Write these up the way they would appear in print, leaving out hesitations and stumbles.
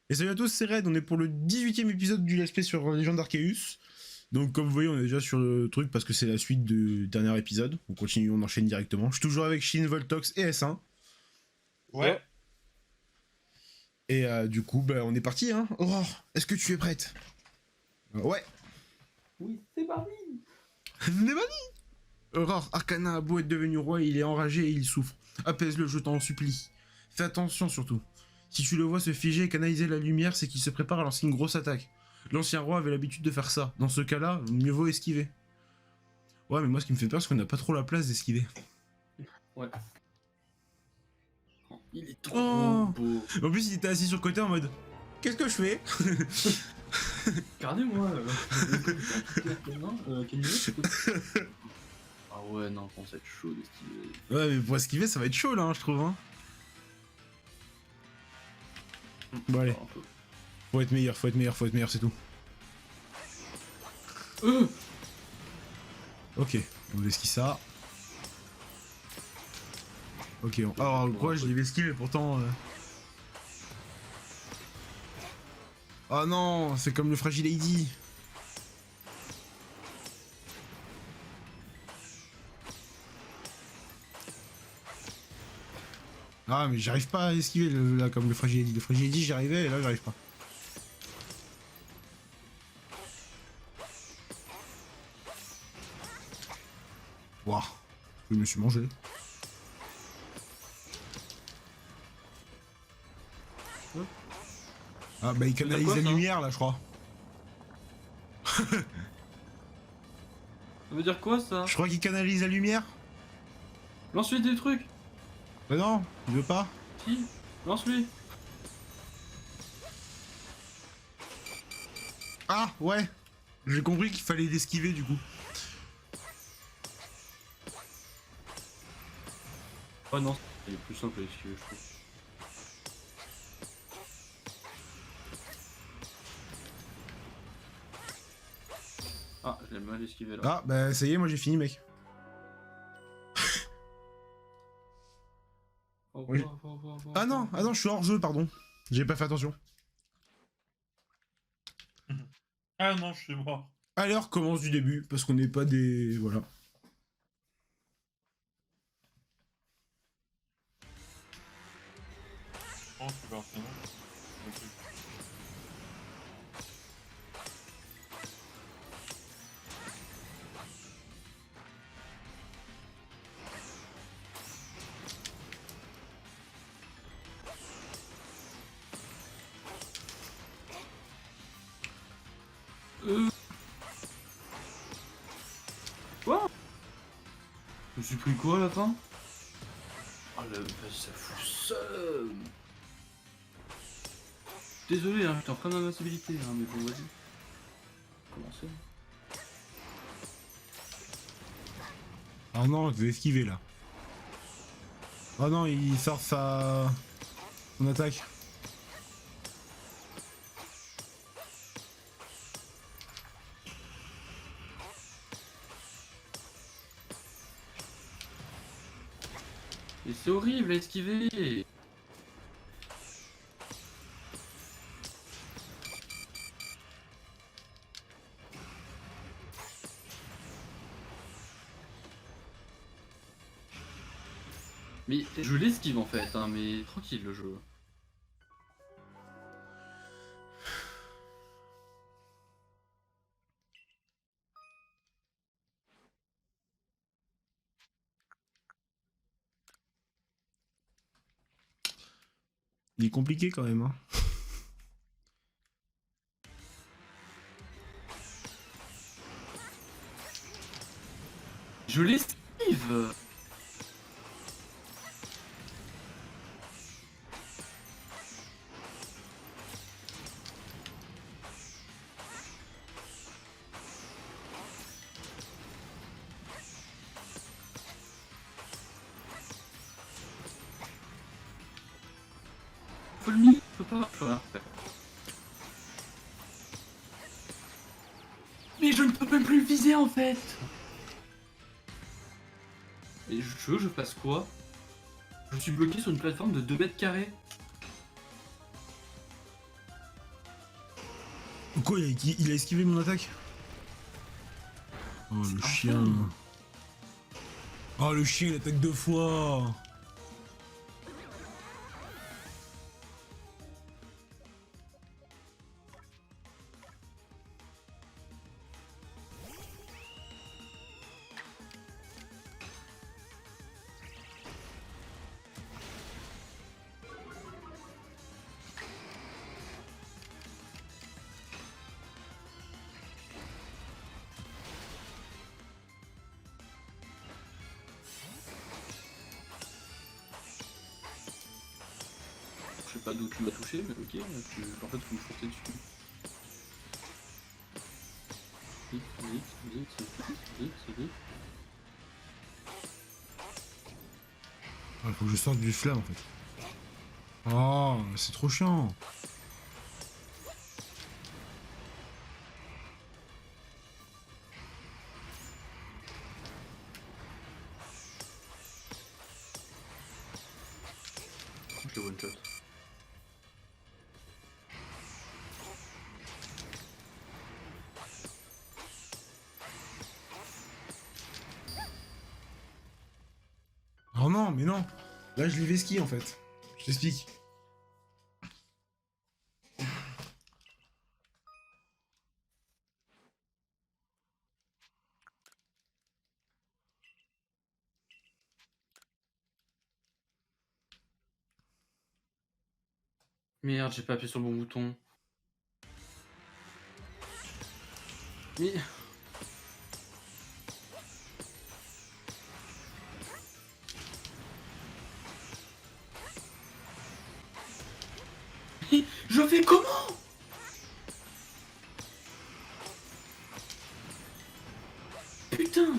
Et salut à tous, c'est Red, on est pour le 18ème épisode du Let's Play sur Légende d'Arceus. Donc comme vous voyez, on est déjà sur le truc parce que c'est la suite du dernier épisode. On continue, on enchaîne directement. Je suis toujours avec Shin, Voltox et S1. Ouais. Et du coup, bah, on est parti, hein. Aurore, est-ce que tu es prête? Ouais. Oui, c'est parti. C'est parti. Aurore, Arcana a beau être devenu roi, il est enragé et il souffre. Apaise-le, je t'en supplie. Fais attention surtout. Si tu le vois se figer et canaliser la lumière, c'est qu'il se prépare à lancer une grosse attaque. L'ancien roi avait l'habitude de faire ça. Dans ce cas-là, mieux vaut esquiver. Ouais, mais moi, ce qui me fait peur, c'est qu'on n'a pas trop la place d'esquiver. Ouais. Oh, il est trop Oh. beau. En plus, il était assis sur le côté en mode... Qu'est-ce que je fais? Regardez-moi. Non, ah ouais, non, pense être chaud d'esquiver. Ouais, mais pour esquiver, ça va être chaud, là, hein, je trouve. Hein. Bon, allez. Faut être meilleur, c'est tout. Ok, on esquive ça. Ok, alors quoi, je l'ai esquivé, pourtant... Oh non, c'est comme le Fragile Lady. Ah, mais j'arrive pas à esquiver là comme le Fragile Lady. Le Fragile Lady, j'y arrivais et là, j'arrive pas. Waouh, je me suis mangé. Ah, bah il canalise la lumière là, je crois. Ça veut dire quoi ça? Je crois qu'il canalise la lumière. Lance-lui des trucs. Bah non, il veut pas. Si, lance-lui. Ah, ouais. J'ai compris qu'il fallait l'esquiver du coup. Oh non, il est plus simple à esquiver, je trouve. Ah, je l'ai mal esquivé là. Ah, bah ça y est, moi j'ai fini, mec. Oui. Ah non, je suis hors jeu, pardon. J'ai pas fait attention. Ah non, je suis mort. Allez, on recommence du début, parce qu'on n'est pas des... Voilà. Oh, c'est parti, non? Ok. Quoi? Je me suis pris quoi à la fin? Oh la vache, ça fout seum. Désolé, hein, j'étais en train d'invincibilité, hein, mais bon, vas-y. Commencez. Ah non, je vais esquiver là. Ah non, il sort sa... son attaque. Et c'est horrible à esquiver. Mais je l'esquive en fait, hein, mais tranquille le jeu. Il est compliqué quand même, hein. Je l'esquive. Faut le mieux, je peux pas. Voilà. Mais je ne peux même plus le viser en fait. Et je veux que je fasse quoi? Je suis bloqué sur une plateforme de 2 mètres carrés. Quoi, il a esquivé mon attaque? Oh le chien. Oh le chien, il attaque 2 fois. Je sais pas d'où tu m'as touché, mais ok, en fait, faut me foncer dessus. Vite, vite, vite, vite, vite. Ah, faut que je sorte du flamme en fait. Oh, c'est trop chiant. Je le one shot. Oh non, mais non. Là, je l'ai vesquille en fait. Je t'explique. Merde, j'ai pas appuyé sur le bon bouton. Mais... Je fais comment? Putain!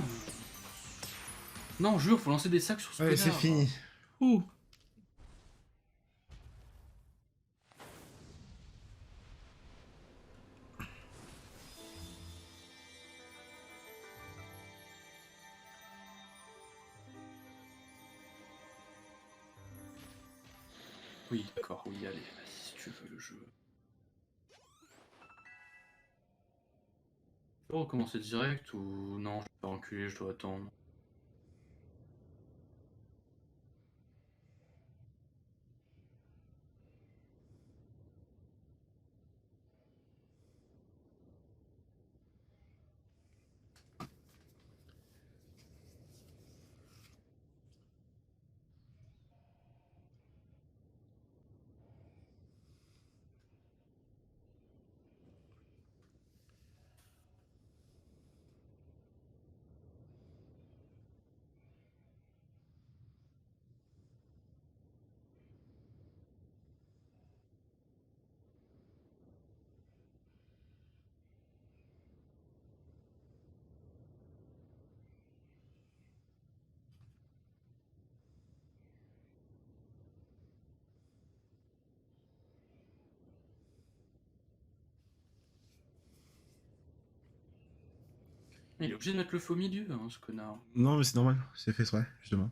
Non, jure, faut lancer des sacs sur ce Ouais, c'est connard. fini. Ouh. Oui, d'accord, oui, allez, vas-y, si tu veux le jeu. Je peux recommencer direct ou non, je vais pas reculer, je dois attendre. Il est obligé de mettre le feu au milieu, hein, ce connard. Non, mais c'est normal. C'est fait exprès, justement.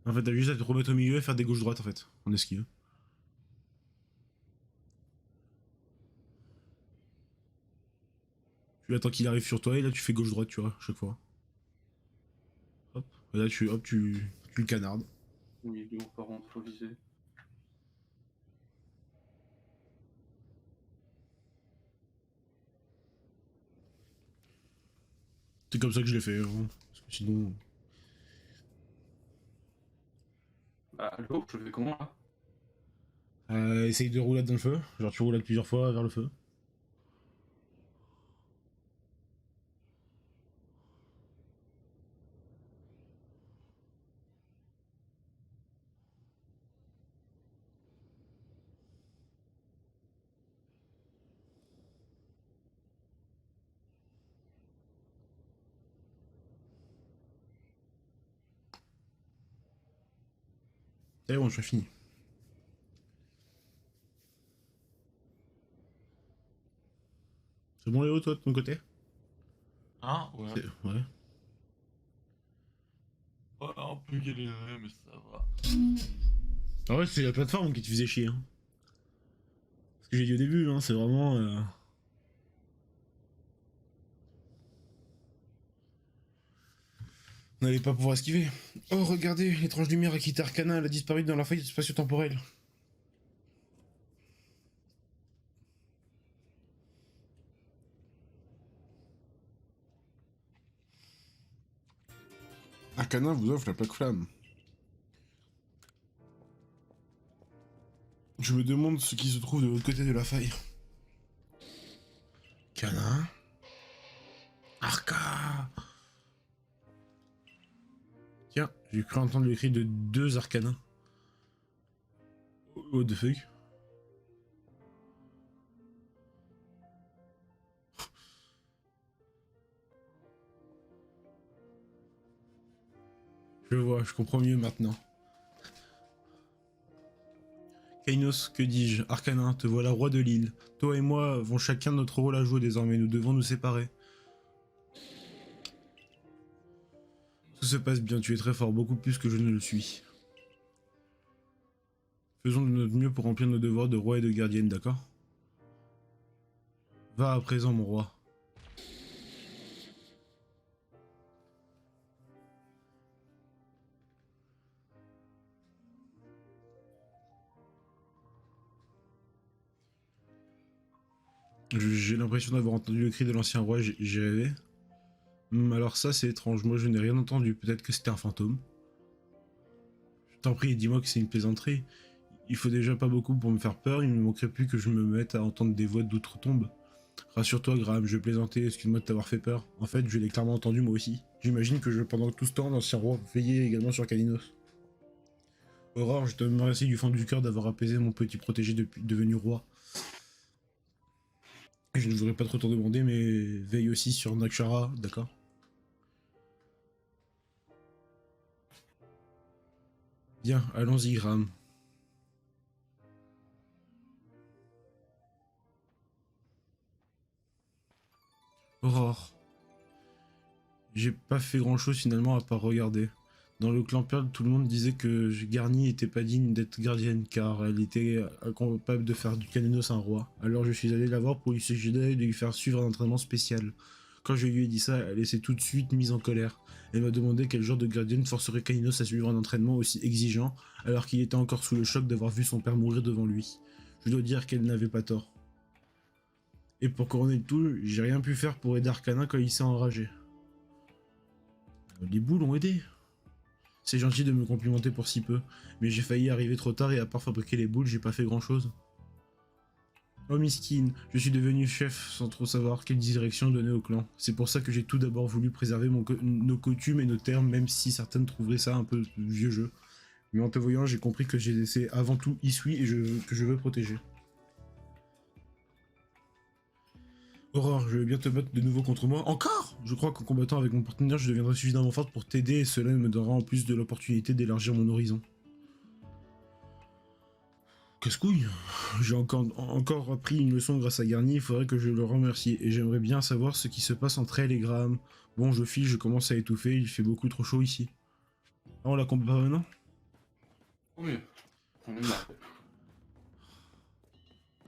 En fait, t'as juste à te remettre au milieu et faire des gauches-droites en fait. En esquive. Tu attends qu'il arrive sur toi et là tu fais gauche-droite, tu vois, chaque fois. Hop. Et là tu le canardes. Oui, il est encore improvisé. C'est comme ça que je l'ai fait. Hein. Parce que sinon. Bah, l'eau, je le fais comment là? Essaye de rouler dans le feu. Genre tu roulades plusieurs fois vers le feu. C'est bon, je suis fini. C'est bon Léo, toi, de ton côté? Hein? Ouais. Ouais. Ouais, un peu galéré, mais ça va. Ah ouais, c'est la plateforme qui te faisait chier. Hein. Ce que j'ai dit au début, hein, c'est vraiment... On n'allait pas pouvoir esquiver. Oh, regardez, l'étrange lumière a quitté Arcana, elle a disparu dans la faille spatio-temporelle. Arcana vous offre la plaque flamme. Je me demande ce qui se trouve de l'autre côté de la faille. Cana. Arca. Tiens, j'ai cru entendre le cri de 2 arcanas. What the fuck? Je vois, je comprends mieux maintenant. Kainos, que dis-je? Arcana, te voilà roi de l'île. Toi et moi avons chacun notre rôle à jouer désormais, nous devons nous séparer. Tout se passe bien, tu es très fort, beaucoup plus que je ne le suis. Faisons de notre mieux pour remplir nos devoirs de roi et de gardienne, d'accord? Va à présent, mon roi. J'ai l'impression d'avoir entendu le cri de l'ancien roi, j'ai rêvé. Alors ça, c'est étrange, moi je n'ai rien entendu, peut-être que c'était un fantôme. Je t'en prie, dis-moi que c'est une plaisanterie. Il faut déjà pas beaucoup pour me faire peur, il ne manquerait plus que je me mette à entendre des voix d'outre-tombe. Rassure-toi, Graham, je plaisantais, excuse-moi de t'avoir fait peur. En fait, je l'ai clairement entendu moi aussi. J'imagine que pendant tout ce temps, l'ancien roi veillait également sur Kalinos. Aurore, je te remercie du fond du cœur d'avoir apaisé mon petit protégé devenu roi. Je ne voudrais pas trop t'en demander, mais veille aussi sur Nakshara, d'accord? Bien, allons-y, Graham. Aurore. J'ai pas fait grand chose finalement à part regarder. Dans le clan Pearl, tout le monde disait que Garni était pas digne d'être gardienne car elle était incapable de faire du Kalinos un roi. Alors je suis allé la voir pour lui suggérer de lui faire suivre un entraînement spécial. Quand je lui ai dit ça, elle s'est tout de suite mise en colère. Elle m'a demandé quel genre de gardienne forcerait Kalinos à suivre un entraînement aussi exigeant alors qu'il était encore sous le choc d'avoir vu son père mourir devant lui. Je dois dire qu'elle n'avait pas tort. Et pour couronner le tout, j'ai rien pu faire pour aider Arcana quand il s'est enragé. Les boules ont aidé. C'est gentil de me complimenter pour si peu, mais j'ai failli arriver trop tard et à part fabriquer les boules, j'ai pas fait grand chose. Oh Miskine, je suis devenu chef sans trop savoir quelle direction donner au clan. C'est pour ça que j'ai tout d'abord voulu préserver nos coutumes et nos termes, même si certaines trouveraient ça un peu vieux jeu. Mais en te voyant, j'ai compris que c'est avant tout Isui et que je veux protéger. Aurore, je vais bien te battre de nouveau contre moi. Encore? Je crois qu'en combattant avec mon partenaire, je deviendrai suffisamment forte pour t'aider et cela me donnera en plus de l'opportunité d'élargir mon horizon. Casse-couille. J'ai encore appris une leçon grâce à Garni, il faudrait que je le remercie. Et j'aimerais bien savoir ce qui se passe entre elle et Graham. Bon, je file, je commence à étouffer, il fait beaucoup trop chaud ici. Ah, on la combat pas maintenant? Oui, on est marre.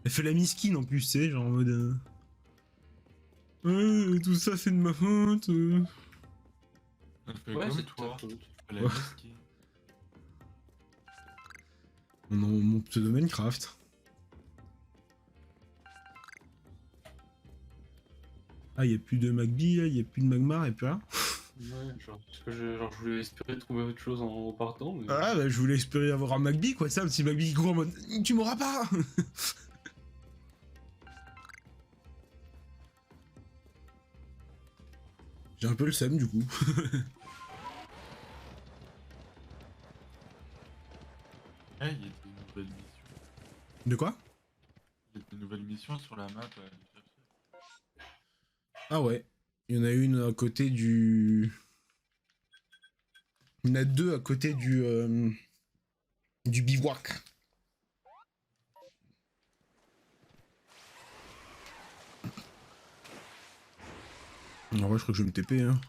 Elle fait la miskine en plus, tu sais, genre en mode... tout ça c'est de ma faute. Elle fait Ouais, comme c'est toi. ta faute. Elle a Ouais. risqué. Mon pseudo Minecraft. Ah, y a plus de Magby, là, y a plus de Magmar, et plus rien. Ouais, genre, parce que je voulais espérer trouver autre chose en partant, mais... Ah, bah je voulais espérer avoir un Magby, quoi, ça, un petit Magby qui court en mode tu m'auras pas. J'ai un peu le seum du coup. Eh, il y a des nouvelles missions. De quoi? Il y a des nouvelles missions sur la map à aller chercher. Ah ouais. Il y en a une à côté du... Il y en a deux à côté du bivouac. En vrai, je crois que je vais me TP, hein.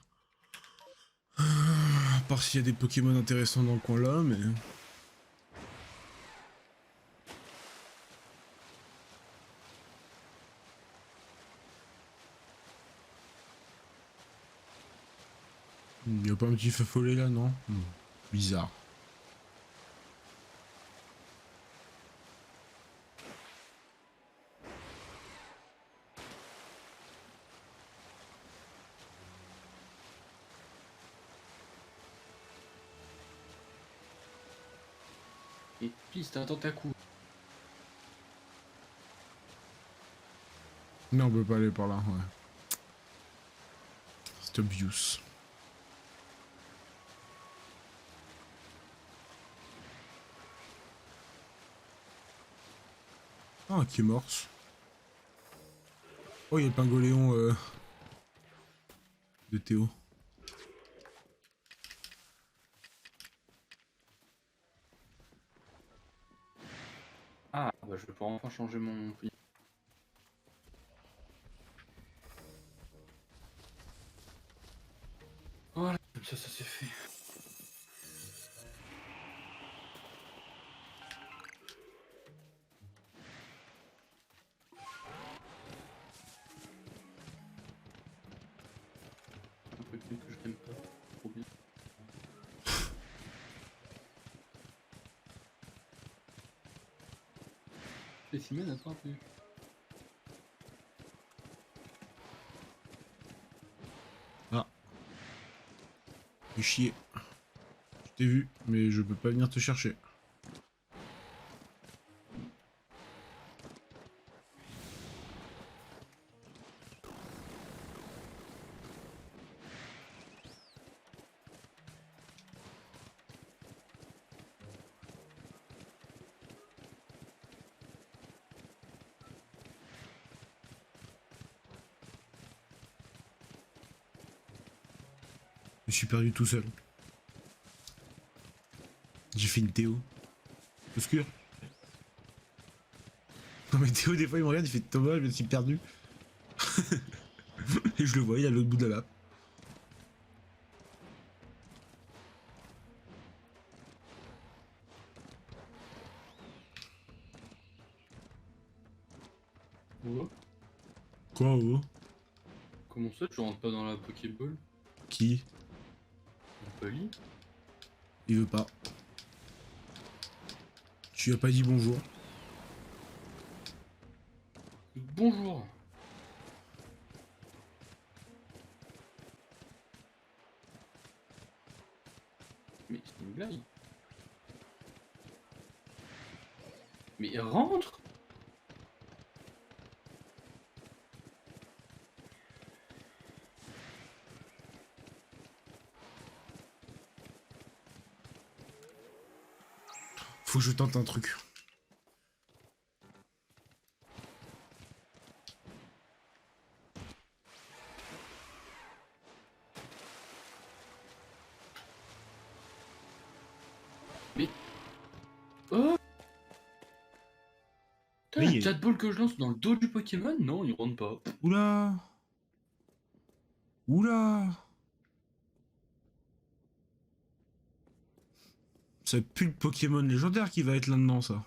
part s'il y a des Pokémon intéressants dans le coin là, mais... Il y a pas un petit feu follet là, non? Bizarre. Et piste, un tentacoup. Non, on peut pas aller par là, ouais. C'est obvious. Ah, qui est morse. Oh, il y a le pingoléon de Théo. Ah, bah je vais pouvoir enfin changer mon... Voilà, comme ça c'est fait. Un Pokémon que je n'aime pas. Trop bien. Spécimen attrapé. Ah. Fais chier. Je t'ai vu, mais je peux pas venir te chercher. Je suis perdu tout seul. J'ai fait une Théo. Obscur. Non mais Théo des fois il me regarde, il fait Thomas, je me suis perdu. Et je le vois, il est à l'autre bout de la map. Ouais. Quoi oh? Comment ça tu rentres pas dans la Pokéball? Qui? Pali? Il veut pas. Tu lui as pas dit bonjour. Bonjour. Mais c'est une blague. Mais rentre. Faut que je tente un truc. Mais... Oh, putain, Oui. la 4 balles que je lance dans le dos du Pokémon? Non, il rentre pas. Oula. Oula. Ça pue le Pokémon légendaire qui va être là-dedans, ça.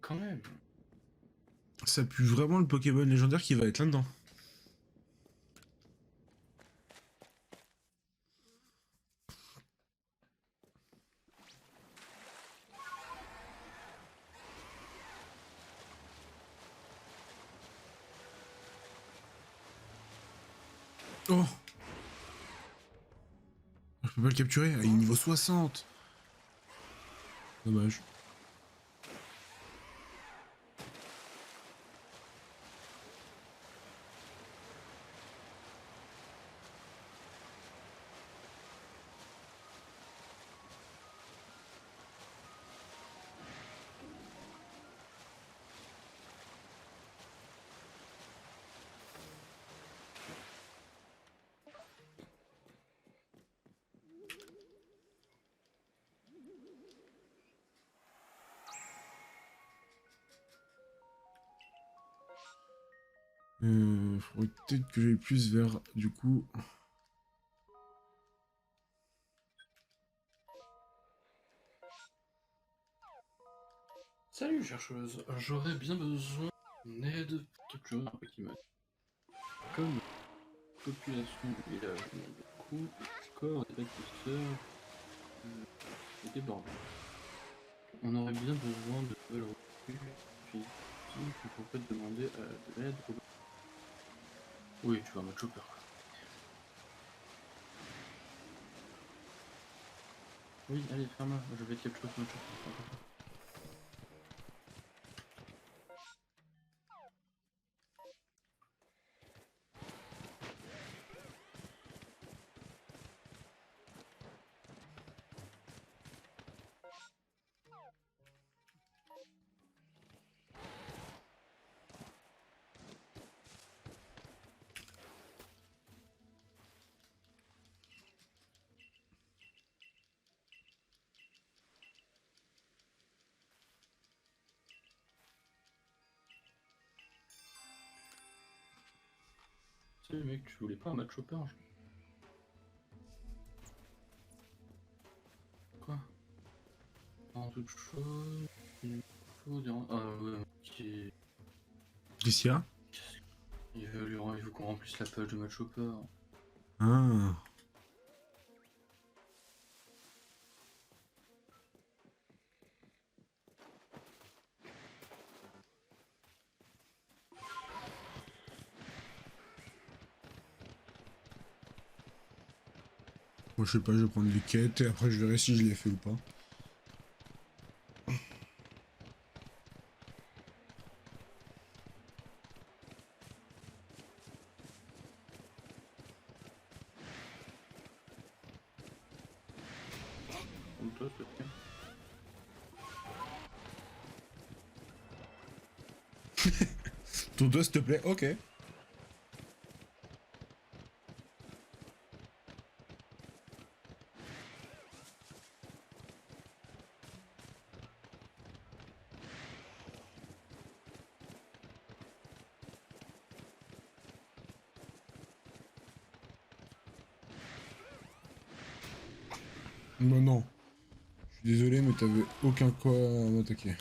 Quand même. Ça pue vraiment le Pokémon légendaire qui va être là-dedans. Oh. Je peux pas le capturer, il est niveau 60. Dommage. Faudrait peut-être que j'aille plus vers, du coup... Salut chercheuse, j'aurais bien besoin d'aide pour capturer un Pokémon. Comme population du village monte beaucoup, le corps des bâtisseurs est débordé. On aurait bien besoin de nouvelles recrues, puis on peut demander de l'aide au... Oui, tu vas me chopper. Oui, allez, ferme-la, je vais te capturer ce chopper. Tu sais, mec, tu voulais pas un match chopper? Quoi? En toute chose, il faut dire... Ah ouais, qui... Qu'est-ce qu'il y a? Il veut qu'on remplisse la page de match chopper. Ah. Moi, je sais pas, je vais prendre les quêtes et après je verrai si je les fais ou pas. Comme toi, s'il te plaît. Ton dos, s'il te plaît, ok. Non, non. Je suis désolé, mais t'avais aucun quoi à m'attaquer.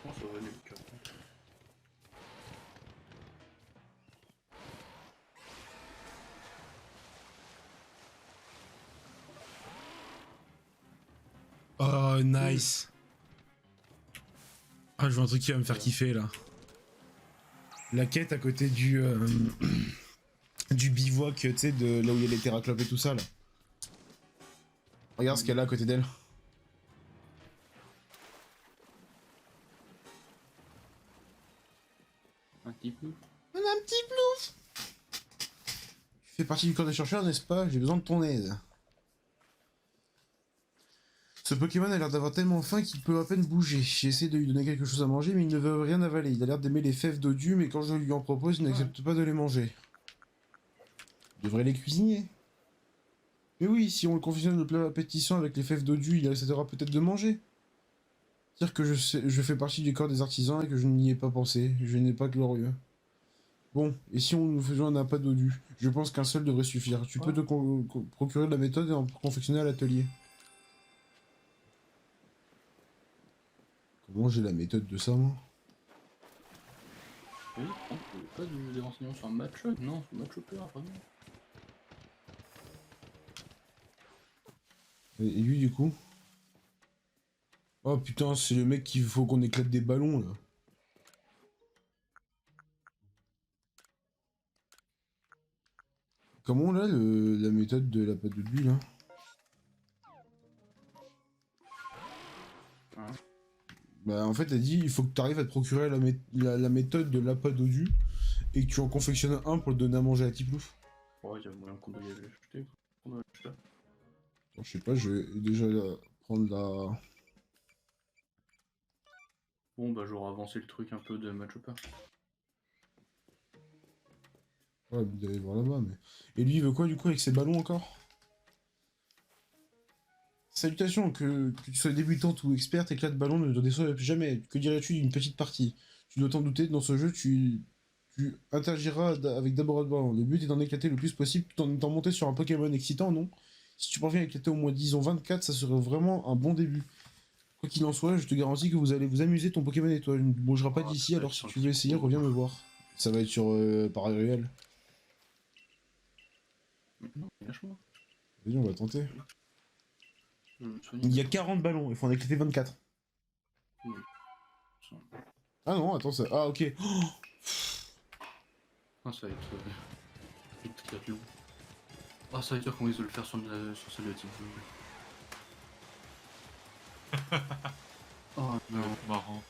Oh, ça va, Lucas. Oh, nice. Ah, je vois un truc qui va me faire kiffer, là. La quête à côté du... du bivouac, tu sais, de là où il y a les terraclopes et tout ça, là. Regarde ce qu'elle a à côté d'elle. Un petit peu. On a un petit plouf. Tu fais partie du corps des chercheurs, n'est-ce pas? J'ai besoin de ton aide. Ce Pokémon a l'air d'avoir tellement faim qu'il peut à peine bouger. J'ai essayé de lui donner quelque chose à manger, mais il ne veut rien avaler. Il a l'air d'aimer les fèves dodu, mais quand je lui en propose, il n'accepte pas de les manger. Je devrais les cuisiner. Mais oui, si on le confectionne le plat appétissant avec les fèves dodu, il acceptera peut-être de manger. Dire que je fais partie du corps des artisans et que je n'y ai pas pensé. Je n'ai pas glorieux. Bon, et si on nous faisait un appât dodu? Je pense qu'un seul devrait suffire. Tu peux te procurer la méthode et en confectionner à l'atelier. Comment j'ai la méthode de ça, moi? Oui, on peut pas des renseignements sur un match, non, sur match chopper, vraiment. Et lui, du coup? Oh putain, c'est le mec qu'il faut qu'on éclate des ballons, là. Comment, là, la méthode de la pâte de bulle, là? Hein? Bah, en fait, elle dit, il faut que tu arrives à te procurer la méthode de l'appât dodu et que tu en confectionnes un pour le donner à manger à Tiplouf. Ouais, il y a moyen qu'on doit y aller acheter. On doit acheter. Alors, je sais pas, je vais déjà prendre la... Bon, bah, j'aurais avancé le truc un peu de match up. Ouais, il allait voir là-bas, mais... Et lui, il veut quoi, du coup, avec ses ballons, encore? Salutations, que tu sois débutante ou experte, éclat de ballon ne déçoit jamais. Que dirais-tu d'une petite partie? Tu dois t'en douter, dans ce jeu, tu interagiras avec d'abord le ballon. Le but est d'en éclater le plus possible tout en étant monté sur un Pokémon excitant, non? Si tu parviens à éclater au moins, disons, 24, ça serait vraiment un bon début. Quoi qu'il en soit, je te garantis que vous allez vous amuser, ton Pokémon et toi. Je ne bougera pas Ah, d'ici, ça va alors être si sur le tu veux petit essayer, pro. reviens me voir. Ça va être sur Paris Réel. Non, lâche-moi. Vas-y, on va tenter. Je vais me soigner. Il y a 40 ballons, il faut en éclater 24. Ça Ah non, attends, ça... Ah, ok. Ah, ça va être très long. Ah, ça va être comment ils veulent le faire sur celle de Team. Oh Ça va non. être marrant.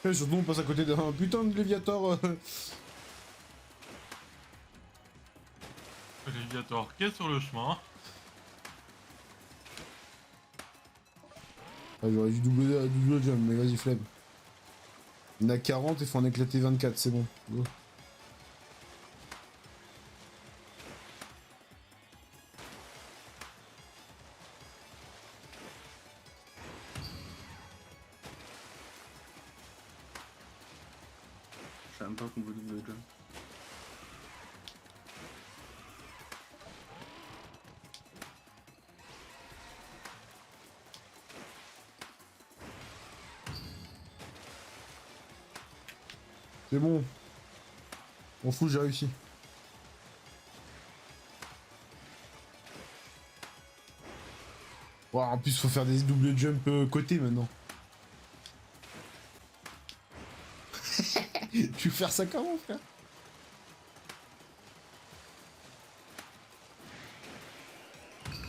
Et surtout, on passe à côté d'un putain de Léviator. Léviator qui est sur le chemin. Ah, j'aurais dû double jump, mais vas-y, flemme. Il y en a 40 et faut en éclater 24, c'est bon. Go. Je savais même pas qu'on veut double jump. C'est bon. On fout, j'ai réussi. Ouah, en plus, faut faire des double jump côté maintenant. Tu veux faire ça comment, frère?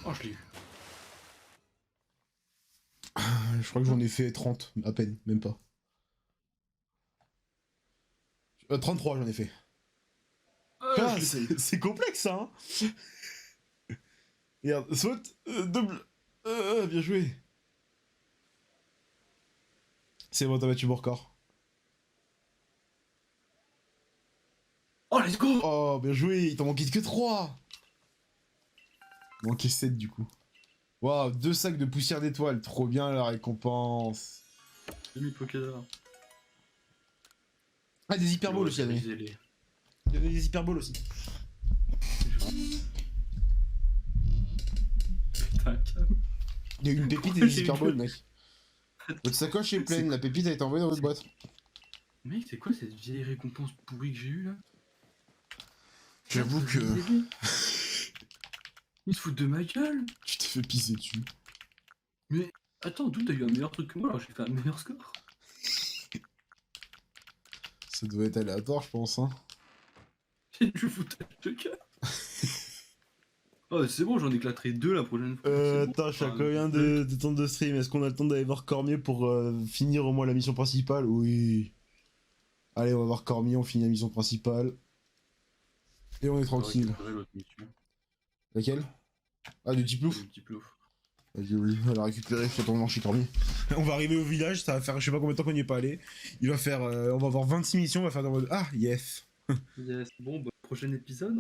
Oh, je l'ai eu. Je crois que j'en ai fait 30, à peine, même pas. 33, j'en ai fait. Ah, je l'ai eu. c'est complexe, ça, hein. Regarde, saute, double. Bien joué. C'est bon, t'as battu mon record. Oh, let's go! Oh, bien joué, il t'en manquait que 3. Il manquait 7 du coup. Waouh, 2 sacs de poussière d'étoiles, trop bien la récompense. Demi Pokédor. Ah, des hyperboles aussi, il y avait. Les... Il y avait des hyperboles aussi. Putain, calme. Il y a eu une pépite et Pourquoi des j'ai eu hyperboles, le- mec. Votre sacoche est pleine, la pépite a été envoyée dans votre boîte. Mec, c'est quoi cette vieille récompense pourrie que j'ai eue là? J'avoue que Ils se foutent de ma gueule! tu t'es fait pisser dessus. Mais attends, d'où t'as eu un meilleur truc que moi alors j'ai fait un meilleur score? Ça doit être aléatoire, je pense, hein. J'ai du foutage de cœur! Oh, c'est bon, j'en éclaterai 2 la prochaine fois. c'est bon. Attends, je suis à Enfin, combien de temps de stream? Est-ce qu'on a le temps d'aller voir Cormier pour finir au moins la mission principale? Oui. Allez, on va voir Cormier, on finit la mission principale. Et on est on va tranquille. récupérer l'autre mission. Laquelle? Ah, du type Le ouf? petit plouf. Vas-y, oui, on va la récupérer, je t'attends chez Cormier. On va arriver au village, ça va faire je sais pas combien de temps qu'on n'y est pas allé. Il va faire, on va avoir 26 missions, on va faire dans mode ah, yes. Yes, bon, bah, prochain épisode.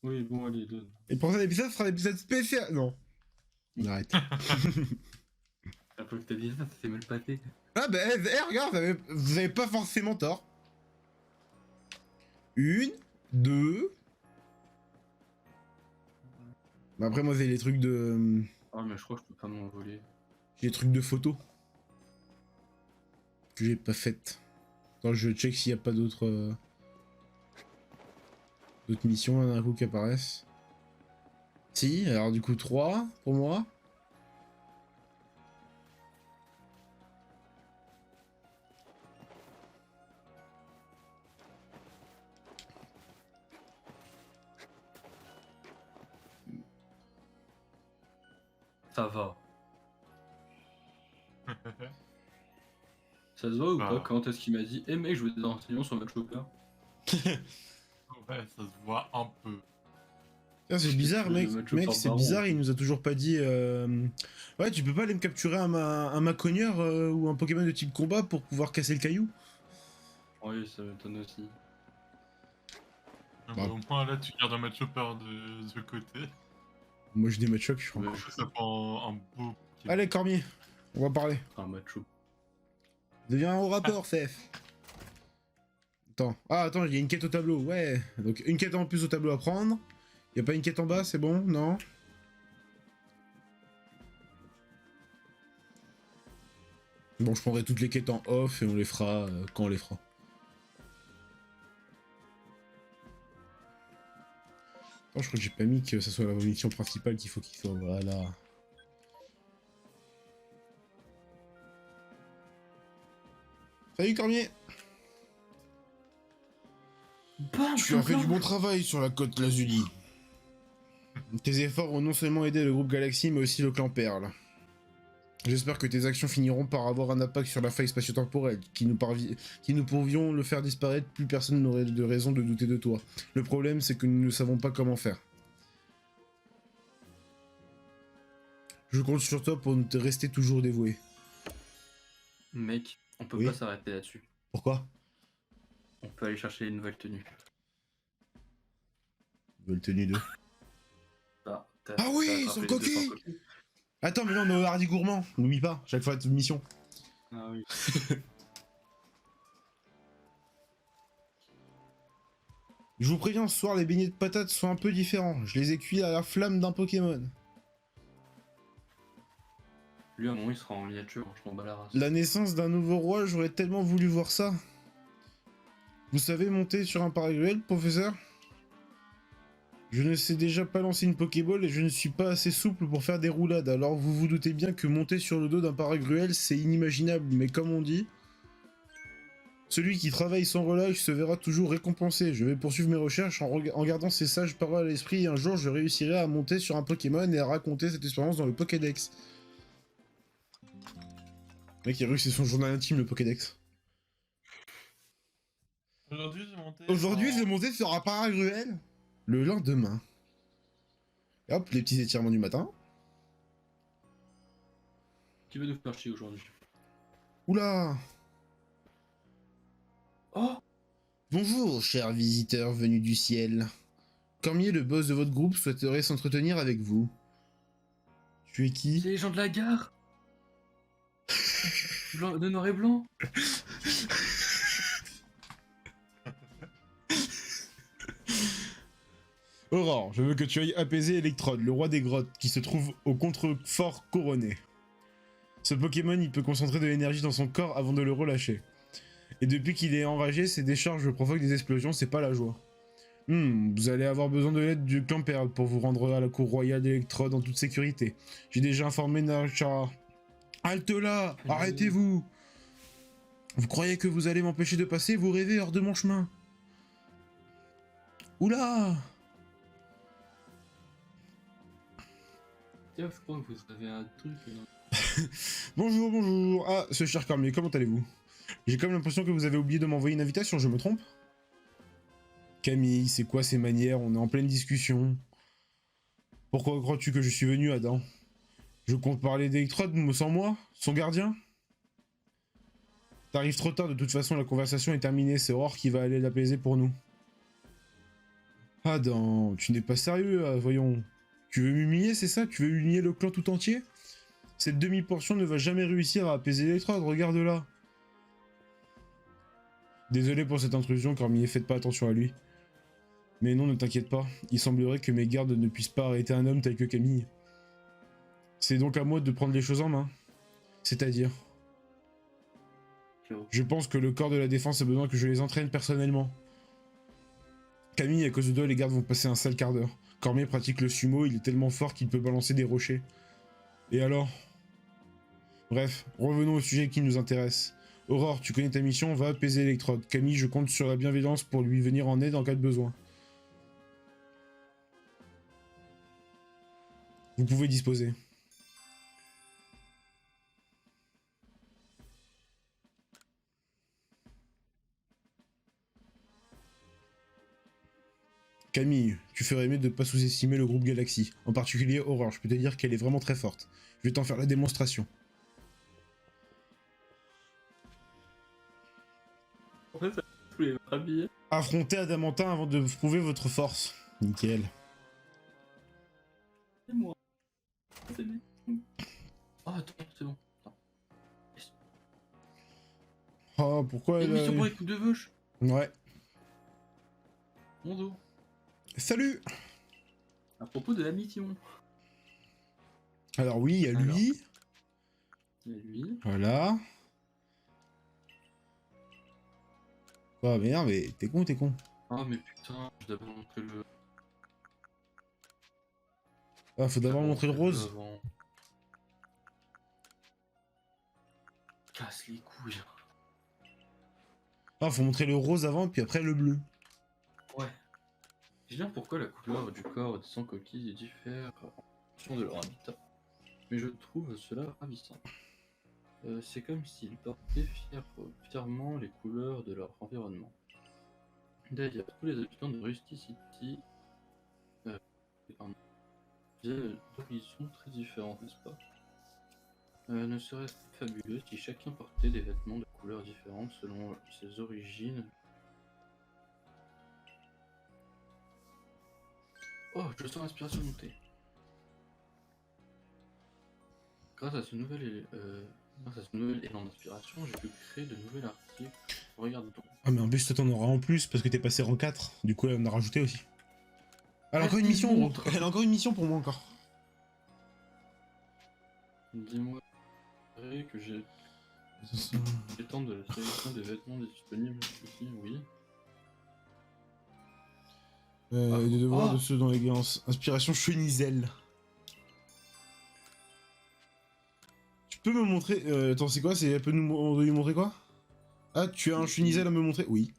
Oui, bon, allez, donne. Et le prochain épisode ce sera l'épisode spécial. Non. On arrête. Après que t'as dit ça, ça s'est mal passé. Ah bah, regarde, vous avez pas forcément tort. 1, 2. Bah après, moi, j'ai les trucs de. Ah, mais je crois que je peux pas m'envoler. J'ai les trucs de photos. Que j'ai pas faites. Attends, je check s'il y a pas d'autres. D'autres missions d'un coup qui apparaissent. Si, alors du coup 3 pour moi. Ça va. Ça se voit ou Bah. pas quand est-ce qu'il m'a dit mec, je veux des renseignements sur Match Poker? Ouais, ça se voit un peu. Ah, c'est bizarre, Le mec. match Mec, par c'est baron. bizarre, il nous a toujours pas dit. Ouais, tu peux pas aller me capturer un macogneur ou un Pokémon de type combat pour pouvoir casser le caillou? Oui, ça m'étonne aussi. Ah Bah. bah, au moins là, tu gardes un match par de côté. Moi, je des match je crois. Ouais, Ça prend un beau Pokémon. Allez, Cormier, on va parler. un macho. Deviens au rapport, Cef. Attends. Ah, attends, il y a une quête au tableau. Ouais. Donc, une quête en plus au tableau à prendre. Y a pas une quête en bas, c'est bon? Non? Bon, je prendrai toutes les quêtes en off et on les fera quand on les fera. Attends, je crois que j'ai pas mis que ça soit la mission principale qu'il faut qu'il soit. Voilà. Salut Cormier! Bam, Tu as fait du bon travail sur la côte Lazuli. Tes efforts ont non seulement aidé le groupe Galaxy, mais aussi le clan Perle. J'espère que tes actions finiront par avoir un impact sur la faille spatio-temporelle. Qui nous pourrions le faire disparaître, plus personne n'aurait de raison de douter de toi. Le problème, c'est que nous ne savons pas comment faire. Je compte sur toi pour te rester toujours dévoué. Mec, on peut Oui. pas s'arrêter là-dessus. Pourquoi? On peut aller chercher une nouvelle tenue. Nouvelle tenue de... Ah, Ah oui, t'as sur le attrapé les deux coquille. sans coquille. Attends, mais là on est au Hardy Gourmand. N'oublie pas, chaque fois toute mission. Ah oui. Je vous préviens, ce soir les beignets de patates sont un peu différents. Je les ai cuits à la flamme d'un Pokémon. Lui, à un moment, il sera en miniature, hein, je m'en bats la race. La naissance d'un nouveau roi, j'aurais tellement voulu voir ça. Vous savez monter sur un paragruel, professeur? Je ne sais déjà pas lancer une Pokéball et je ne suis pas assez souple pour faire des roulades, alors vous vous doutez bien que monter sur le dos d'un paragruel, c'est inimaginable, mais comme on dit... Celui qui travaille sans relâche se verra toujours récompensé. Je vais poursuivre mes recherches en gardant ces sages paroles à l'esprit et un jour je réussirai à monter sur un Pokémon et à raconter cette expérience dans le Pokédex. Le mec, il a réussi son journal intime, le Pokédex. Aujourd'hui, j'ai monté sur un paragruel. Le lendemain. Et hop, les petits étirements du matin. Qui va nous faire chier aujourd'hui? Oula! Oh! Bonjour, chers visiteurs venus du ciel. Cormier, le boss de votre groupe, souhaiterait s'entretenir avec vous. Tu es qui? C'est les gens de la gare! De noir et blanc! Aurore, je veux que tu ailles apaiser Electrode, le roi des grottes, qui se trouve au contrefort couronné. Ce Pokémon, il peut concentrer de l'énergie dans son corps avant de le relâcher. Et depuis qu'il est enragé, ses décharges provoquent des explosions, c'est pas la joie. Vous allez avoir besoin de l'aide du clan Perle pour vous rendre à la cour royale d'Electrode en toute sécurité. J'ai déjà informé Naracha. Halte là! Arrêtez-vous! Vous croyez que vous allez m'empêcher de passer? Vous rêvez hors de mon chemin! Oula! Tiens, je crois que vous avez un truc. Bonjour, bonjour. Ah, ce cher Cormier, comment allez-vous? J'ai comme l'impression que vous avez oublié de m'envoyer une invitation, je me trompe? Camille, c'est quoi ces manières? On est en pleine discussion. Pourquoi crois-tu que je suis venu, Adam? Je compte parler d'Electrode sans moi? Son gardien? T'arrives trop tard, de toute façon la conversation est terminée, c'est Aurore qui va aller l'apaiser pour nous. Adam, tu n'es pas sérieux, voyons. Tu veux m'humilier, c'est ça? Tu veux humilier le clan tout entier? Cette demi-portion ne va jamais réussir à apaiser Electrode, regarde là. Désolé pour cette intrusion, Cormier, faites pas attention à lui. Mais non, ne t'inquiète pas, il semblerait que mes gardes ne puissent pas arrêter un homme tel que Camille. C'est donc à moi de prendre les choses en main. C'est-à-dire... Je pense que le corps de la défense a besoin que je les entraîne personnellement. Camille, à cause de toi, les gardes vont passer un sale quart d'heure. Cormier pratique le sumo, il est tellement fort qu'il peut balancer des rochers. Et alors? Bref, revenons au sujet qui nous intéresse. Aurore, tu connais ta mission, va apaiser Electrode. Camille, je compte sur la bienveillance pour lui venir en aide en cas de besoin. Vous pouvez disposer. Camille, tu ferais mieux de pas sous-estimer le groupe Galaxy. En particulier Aurore, je peux te dire qu'elle est vraiment très forte. Je vais t'en faire la démonstration. En fait, ça tous les habillés. Affrontez Adamantin avant de prouver votre force. Nickel. C'est moi. C'est bien. Oh, attends, c'est bon. Attends. Oh, pourquoi elle Émission a... pour les coups de veuche. Ouais. Mon dos. Salut. À propos de la mission. Alors oui, il y a Alors. lui. Il y a lui. Voilà. Oh merde, mais t'es con, t'es con. Ah, mais putain, je devais montrer le. Ah, faut d'abord montrer le rose. Avant. Casse les couilles. Ah, faut montrer le rose avant, puis après le bleu. Ouais. Je sais bien pourquoi la couleur du corps des sans coquilles diffère en fonction de leur habitat. Mais je trouve cela ravissant. C'est comme s'ils portaient fièrement les couleurs de leur environnement. D'ailleurs, tous les habitants de Rusty City viennent d'horizons très différents, n'est-ce pas? Ne serait-ce pas fabuleux si chacun portait des vêtements de couleurs différentes selon ses origines? Oh, je sens l'inspiration monter. Grâce à ce nouvel élan d'inspiration, j'ai pu créer de nouveaux articles. Regarde donc. Ah, mais en plus, toi, t'en auras en plus, parce que t'es passé rang 4. Du coup, elle en a rajouté aussi. Elle a encore une mission, gros. Elle a encore une mission pour moi, encore. Dis-moi que j'ai le temps de la sélection des vêtements disponibles ici, oui. Et des devoirs de ceux dans l'élégance. Inspiration cheniselle. Tu peux me montrer... attends, c'est quoi? Elle peut nous lui montrer quoi? Ah, tu as un chenisel à me montrer? Oui.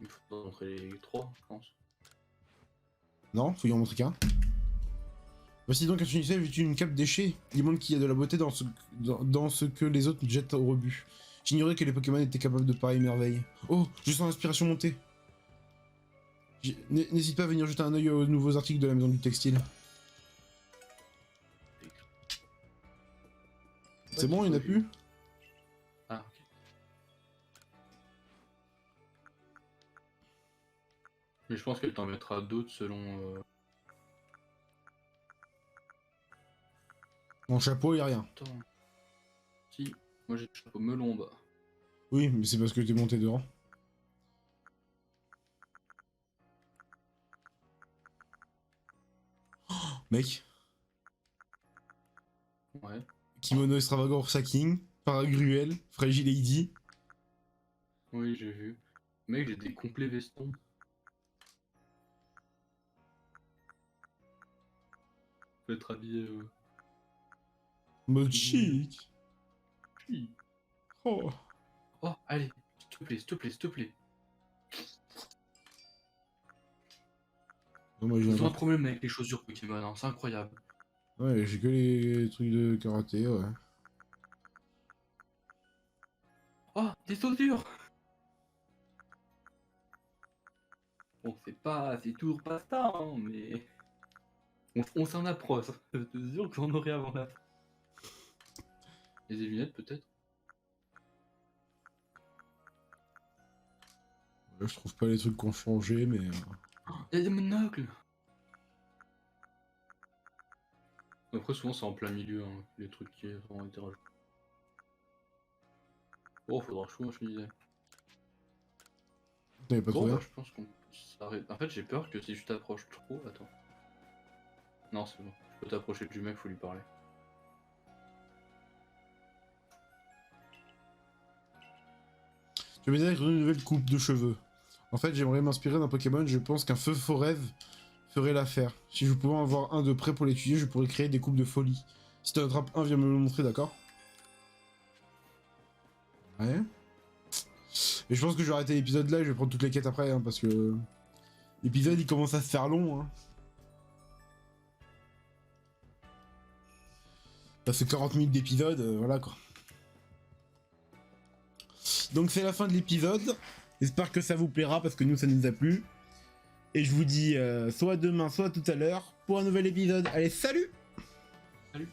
Il faut montrer les 3, je pense. Non, faut y en montrer qu'un. Voici donc un chenisel vêtu d'une cape déchée. Il montre qu'il y a de la beauté dans ce que les autres jettent au rebut. J'ignorais que les Pokémon étaient capables de pareilles merveilles. Oh, je sens l'inspiration monter. N'hésite pas à venir jeter un œil aux nouveaux articles de la maison du textile. C'est bon, il n'y en a plus? Ah, ok. Mais je pense qu'elle t'en mettra d'autres selon... Mon chapeau, y a rien. Attends. Si, moi j'ai le chapeau melon bas. Oui, mais c'est parce que t'es monté devant. Oh, mec. Ouais. Kimono extravagant Ursaking, Paragruel, Fragile Lady. Oui, j'ai vu. Mec, j'ai des complets vestons. Faut être habillé... Mode chic. Oui. Oh. Oh, allez, s'il te plaît, s'il te plaît, s'il te plaît. Non, moi, j'ai Ils ont un problème avec les chaussures Pokémon, hein, c'est incroyable. Ouais, j'ai que les trucs de karaté, ouais. Oh, des chaussures. Bon, c'est toujours pas ça, hein, mais... On s'en approche, je te jure qu'on aurait avant la fin. Et des lunettes, peut-être? Là, je trouve pas les trucs qui ont changé, mais... Il y a des monocles. Après, souvent, c'est en plein milieu, hein, les trucs qui ont été rajoutés. Oh, faudra que je me disais. T'avais pas Bon, trouvé? bah, je pense qu'on peut s'arrêter. En fait, j'ai peur que si je t'approche trop... Attends. Non, c'est bon. Je peux t'approcher du mec, faut lui parler. Je vais dire une nouvelle coupe de cheveux. En fait, j'aimerais m'inspirer d'un Pokémon, je pense qu'un feu Forève ferait l'affaire. Si je pouvais en avoir un de près pour l'étudier, je pourrais créer des coupes de folie. Si t'en attrapes un, viens me le montrer, d'accord? Ouais. Et je pense que je vais arrêter l'épisode là et je vais prendre toutes les quêtes après, hein, parce que... L'épisode, il commence à se faire long, hein. Ça fait 40 minutes d'épisode, voilà quoi. Donc c'est la fin de l'épisode. J'espère que ça vous plaira parce que nous ça nous a plu. Et je vous dis soit demain, soit tout à l'heure pour un nouvel épisode. Allez, salut! Salut.